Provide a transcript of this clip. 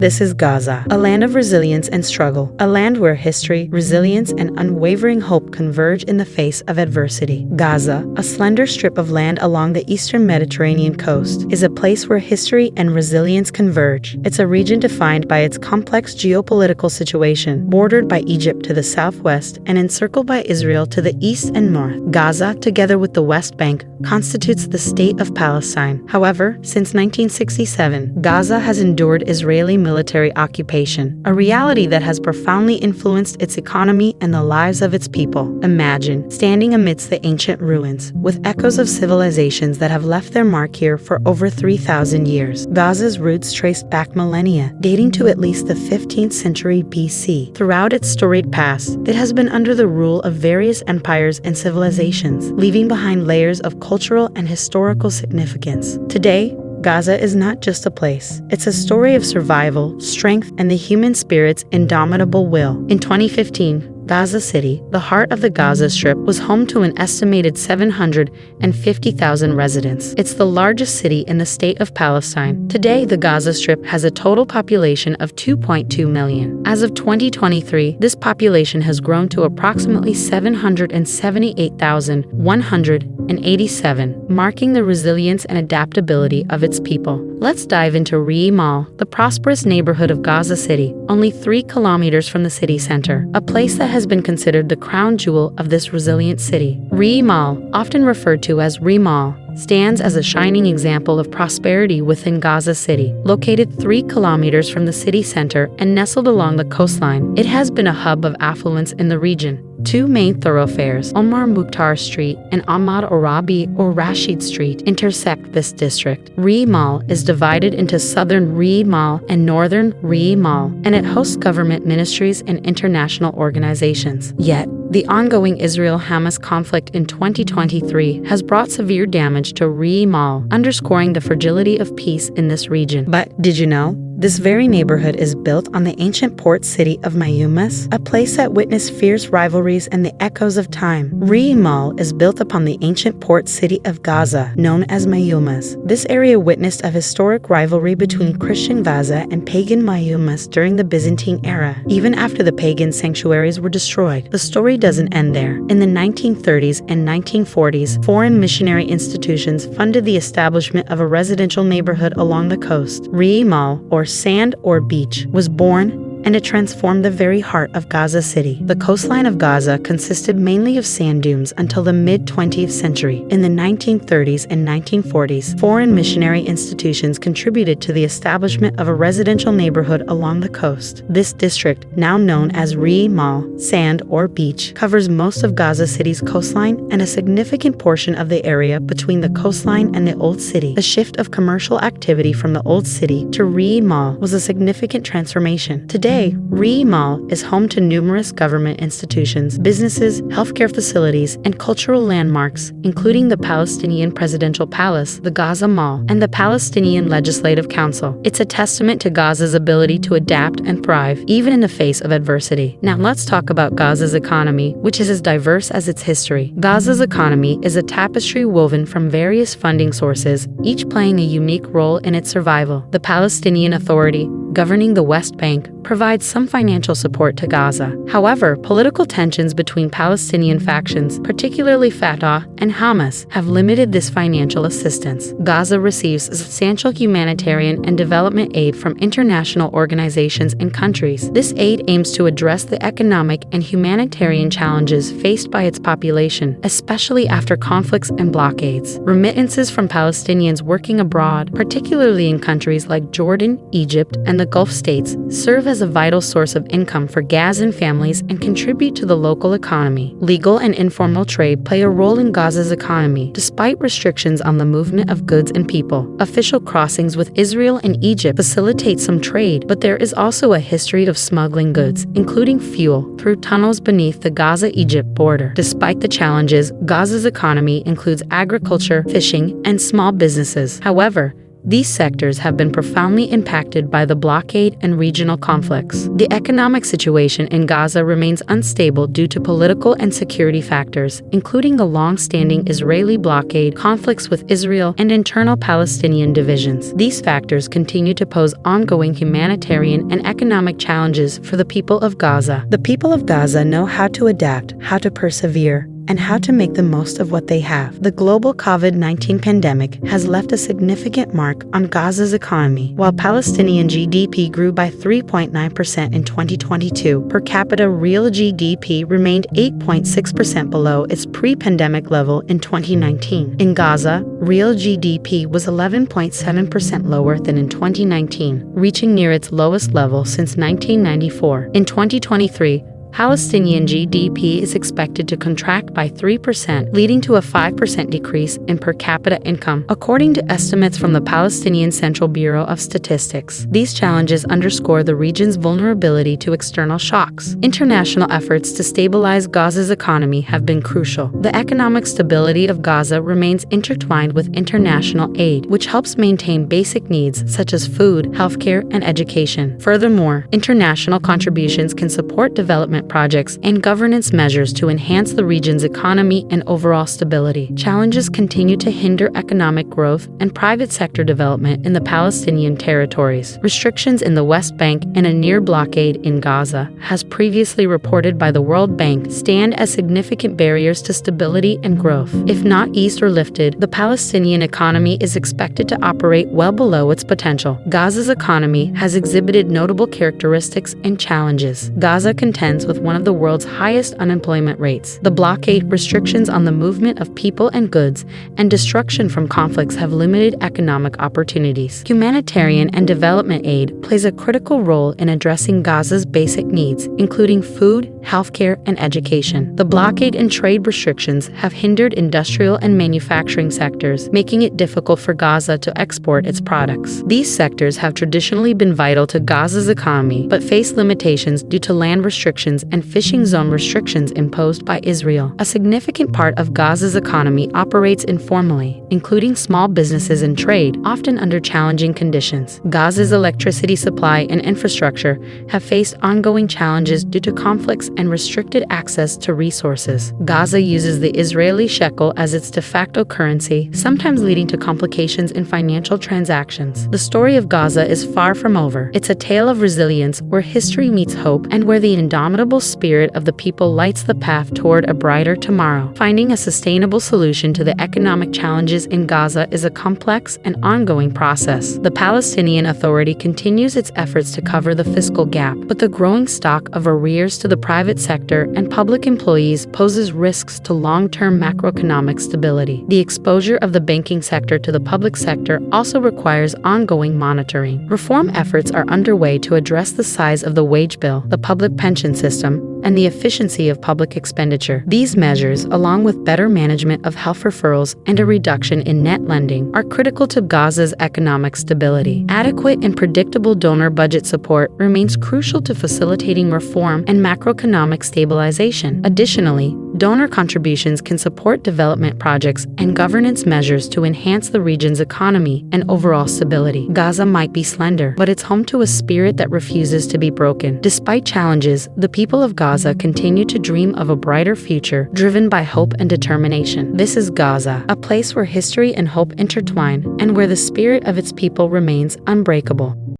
This is Gaza, a land of resilience and struggle, a land where history, resilience, and unwavering hope converge in the face of adversity. Gaza, a slender strip of land along the eastern Mediterranean coast, is a place where history and resilience converge. It's a region defined by its complex geopolitical situation, bordered by Egypt to the southwest and encircled by Israel to the east and north. Gaza, together with the West Bank, constitutes the state of Palestine. However, since 1967, Gaza has endured Israeli military occupation, a reality that has profoundly influenced its economy and the lives of its people. Imagine standing amidst the ancient ruins, with echoes of civilizations that have left their mark here for over 3,000 years. Gaza's roots trace back millennia, dating to at least the 15th century BC. Throughout its storied past, it has been under the rule of various empires and civilizations, leaving behind layers of cultural and historical significance. Today, Gaza is not just a place. It's a story of survival, strength, and the human spirit's indomitable will. In 2015, Gaza City, the heart of the Gaza Strip, was home to an estimated 750,000 residents. It's the largest city in the state of Palestine. Today, the Gaza Strip has a total population of 2.2 million. As of 2023, this population has grown to approximately 778,187, marking the resilience and adaptability of its people. Let's dive into Mall, the prosperous neighborhood of Gaza City, only 3 kilometers from the city center, a place that has been considered the crown jewel of this resilient city. Mall, often referred to as Mall, stands as a shining example of prosperity within Gaza City. Located 3 kilometers from the city center and nestled along the coastline, it has been a hub of affluence in the region. 2 main thoroughfares, Omar Mukhtar Street and Ahmad Arabi or Rashid Street, intersect this district. Mall is divided into southern Mall and northern Mall, and it hosts government ministries and international organizations. Yet, the ongoing Israel-Hamas conflict in 2023 has brought severe damage to Mall, underscoring the fragility of peace in this region. But did you know? This very neighborhood is built on the ancient port city of Mayumas, a place that witnessed fierce rivalries and the echoes of time. Mall is built upon the ancient port city of Gaza, known as Mayumas. This area witnessed a historic rivalry between Christian Gaza and pagan Mayumas during the Byzantine era, even after the pagan sanctuaries were destroyed. The story doesn't end there. In the 1930s and 1940s, foreign missionary institutions funded the establishment of a residential neighborhood along the coast. Mall, or Sand or Beach, was born, and it transformed the very heart of Gaza City. The coastline of Gaza consisted mainly of sand dunes until the mid-20th century. In the 1930s and 1940s, foreign missionary institutions contributed to the establishment of a residential neighborhood along the coast. This district, now known as Mall, Sand or Beach, covers most of Gaza City's coastline and a significant portion of the area between the coastline and the Old City. The shift of commercial activity from the Old City to Mall was a significant transformation. Today, Mall is home to numerous government institutions, businesses, healthcare facilities, and cultural landmarks, including the Palestinian Presidential Palace, the Gaza Mall, and the Palestinian Legislative Council. It's a testament to Gaza's ability to adapt and thrive, even in the face of adversity. Now let's talk about Gaza's economy, which is as diverse as its history. Gaza's economy is a tapestry woven from various funding sources, each playing a unique role in its survival. The Palestinian Authority, governing the West Bank, provides some financial support to Gaza. However, political tensions between Palestinian factions, particularly Fatah and Hamas, have limited this financial assistance. Gaza receives substantial humanitarian and development aid from international organizations and countries. This aid aims to address the economic and humanitarian challenges faced by its population, especially after conflicts and blockades. Remittances from Palestinians working abroad, particularly in countries like Jordan, Egypt, and the Gulf states, serve as a vital source of income for Gazan families and contribute to the local economy. Legal and informal trade play a role in Gaza's economy, despite restrictions on the movement of goods and people. Official crossings with Israel and Egypt facilitate some trade, but there is also a history of smuggling goods, including fuel, through tunnels beneath the Gaza-Egypt border. Despite the challenges, Gaza's economy includes agriculture, fishing, and small businesses. However, These sectors have been profoundly impacted by the blockade and regional conflicts. The economic situation in Gaza remains unstable due to political and security factors, including the long-standing Israeli blockade, conflicts with Israel, and internal Palestinian divisions. These factors continue to pose ongoing humanitarian and economic challenges for the people of Gaza. The people of Gaza know how to adapt, how to persevere, and how to make the most of what they have. The global COVID-19 pandemic has left a significant mark on Gaza's economy. While Palestinian GDP grew by 3.9% in 2022, per capita real GDP remained 8.6% below its pre-pandemic level in 2019. In Gaza, real GDP was 11.7% lower than in 2019, reaching near its lowest level since 1994. In 2023, Palestinian GDP is expected to contract by 3%, leading to a 5% decrease in per capita income, according to estimates from the Palestinian Central Bureau of Statistics. These challenges underscore the region's vulnerability to external shocks. International efforts to stabilize Gaza's economy have been crucial. The economic stability of Gaza remains intertwined with international aid, which helps maintain basic needs such as food, healthcare, and education. Furthermore, international contributions can support development projects and governance measures to enhance the region's economy and overall stability. Challenges continue to hinder economic growth and private sector development in the Palestinian territories. Restrictions in the West Bank and a near blockade in Gaza, as previously reported by the World Bank, stand as significant barriers to stability and growth. If not eased or lifted, the Palestinian economy is expected to operate well below its potential. Gaza's economy has exhibited notable characteristics and challenges. Gaza contends with one of the world's highest unemployment rates. The blockade, restrictions on the movement of people and goods, and destruction from conflicts have limited economic opportunities. Humanitarian and development aid plays a critical role in addressing Gaza's basic needs, including food, healthcare, and education. The blockade and trade restrictions have hindered industrial and manufacturing sectors, making it difficult for Gaza to export its products. These sectors have traditionally been vital to Gaza's economy, but face limitations due to land restrictions and fishing zone restrictions imposed by Israel. A significant part of Gaza's economy operates informally, including small businesses and trade, often under challenging conditions. Gaza's electricity supply and infrastructure have faced ongoing challenges due to conflicts and restricted access to resources. Gaza uses the Israeli shekel as its de facto currency, sometimes leading to complications in financial transactions. The story of Gaza is far from over. It's a tale of resilience where history meets hope and where the indomitable spirit of the people lights the path toward a brighter tomorrow. Finding a sustainable solution to the economic challenges in Gaza is a complex and ongoing process. The Palestinian Authority continues its efforts to cover the fiscal gap, but the growing stock of arrears to the private sector and public employees poses risks to long-term macroeconomic stability. The exposure of the banking sector to the public sector also requires ongoing monitoring. Reform efforts are underway to address the size of the wage bill, the public pension system, and the efficiency of public expenditure. These measures, along with better management of health referrals and a reduction in net lending, are critical to Gaza's economic stability. Adequate and predictable donor budget support remains crucial to facilitating reform and macroeconomic stabilization. Additionally, donor contributions can support development projects and governance measures to enhance the region's economy and overall stability. Gaza might be slender, but it's home to a spirit that refuses to be broken. Despite challenges, the people of Gaza continue to dream of a brighter future, driven by hope and determination. This is Gaza, a place where history and hope intertwine, and where the spirit of its people remains unbreakable.